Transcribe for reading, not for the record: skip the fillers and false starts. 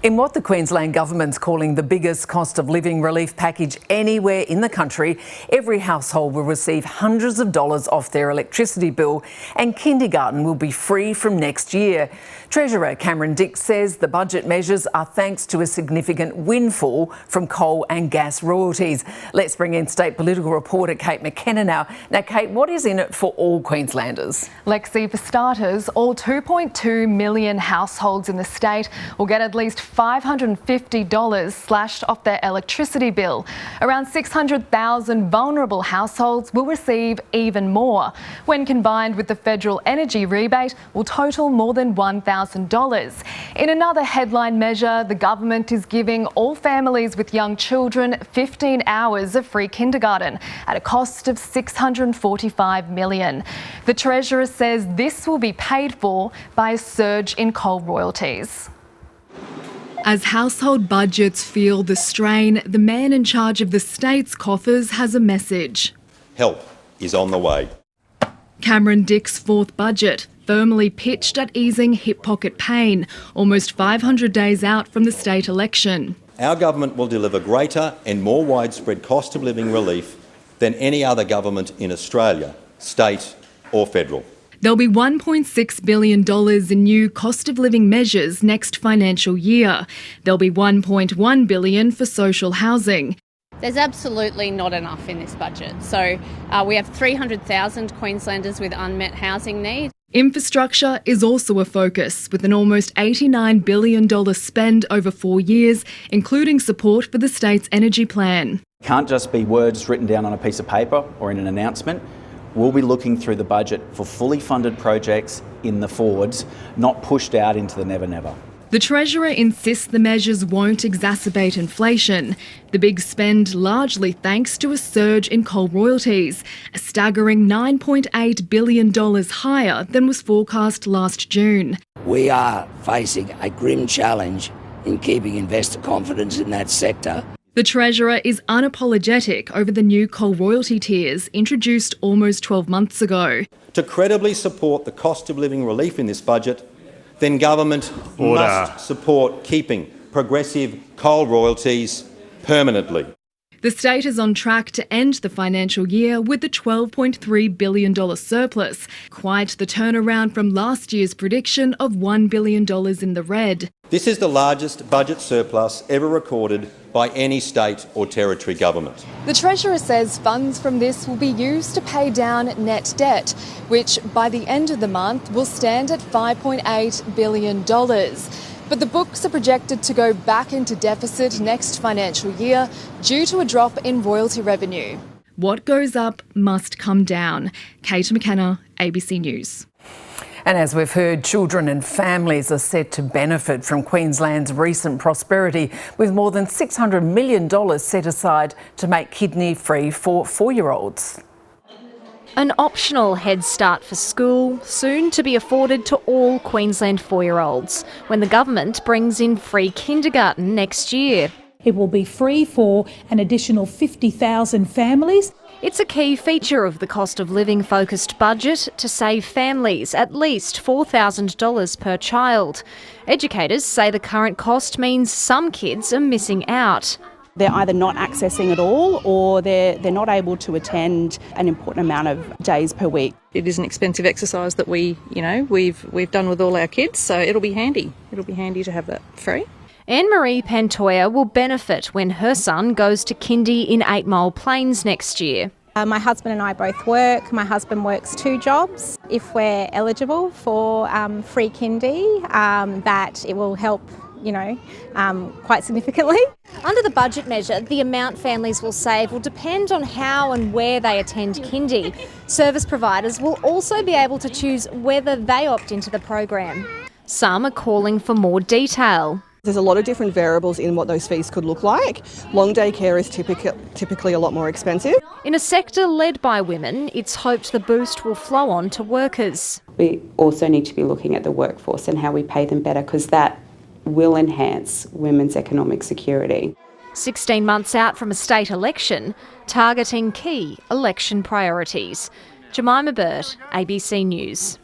In what the Queensland government's calling the biggest cost of living relief package anywhere in the country, every household will receive hundreds of dollars off their electricity bill, and kindergarten will be free from next year. Treasurer Cameron Dix says the budget measures are thanks to a significant windfall from coal and gas royalties. Let's bring in state political reporter Kate McKenna now. Now, Kate, what is in it for all Queenslanders? Lexi, for starters, all 2.2 million households in the state will get at least $550 slashed off their electricity bill. Around 600,000 vulnerable households will receive even more. When combined with the federal energy rebate, will total more than $1,000. In another headline measure, the government is giving all families with young children 15 hours of free kindergarten at a cost of $645 million. The Treasurer says this will be paid for by a surge in coal royalties. As household budgets feel the strain, the man in charge of the state's coffers has a message. Help is on the way. Cameron Dix's fourth budget, firmly pitched at easing hip pocket pain, almost 500 days out from the state election. Our government will deliver greater and more widespread cost of living relief than any other government in Australia, state or federal. There'll be $1.6 billion in new cost of living measures next financial year. There'll be $1.1 billion for social housing. There's absolutely not enough in this budget. So we have 300,000 Queenslanders with unmet housing needs. Infrastructure is also a focus, with an almost $89 billion spend over 4 years, including support for the state's energy plan. It can't just be words written down on a piece of paper or in an announcement. We'll be looking through the budget for fully funded projects in the forwards, not pushed out into the never-never. The Treasurer insists the measures won't exacerbate inflation. The big spend largely thanks to a surge in coal royalties, a staggering $9.8 billion higher than was forecast last June. We are facing a grim challenge in keeping investor confidence in that sector. The Treasurer is unapologetic over the new coal royalty tiers introduced almost 12 months ago. To credibly support the cost of living relief in this budget, then government must support keeping progressive coal royalties permanently. The state is on track to end the financial year with a $12.3 billion surplus, quite the turnaround from last year's prediction of $1 billion in the red. This is the largest budget surplus ever recorded by any state or territory government. The Treasurer says funds from this will be used to pay down net debt, which by the end of the month will stand at $5.8 billion. But the books are projected to go back into deficit next financial year due to a drop in royalty revenue. What goes up must come down. Kate McKenna, ABC News. And as we've heard, children and families are set to benefit from Queensland's recent prosperity, with more than $600 million set aside to make kidney-free for 4-year-olds. An optional Head Start for school, soon to be afforded to all Queensland 4-year-olds, when the government brings in free kindergarten next year. It will be free for an additional 50,000 families. It's a key feature of the cost of living focused budget to save families at least $4,000 per child. Educators say the current cost means some kids are missing out. They're either not accessing at all, or they're not able to attend an important amount of days per week. It is an expensive exercise that we've done with all our kids, so it'll be handy. It'll be handy to have that free. Anne-Marie Pantoya will benefit when her son goes to kindy in 8 Mile Plains next year. My husband and I both work. My husband works 2 jobs. If we're eligible for free kindy, that it will help, quite significantly. Under the budget measure, the amount families will save will depend on how and where they attend kindy. Service providers will also be able to choose whether they opt into the program. Some are calling for more detail. There's a lot of different variables in what those fees could look like. Long day care is typically a lot more expensive. In a sector led by women, it's hoped the boost will flow on to workers. We also need to be looking at the workforce and how we pay them better, because that will enhance women's economic security. 16 months out from a state election, targeting key election priorities. Jemima Burt, ABC News.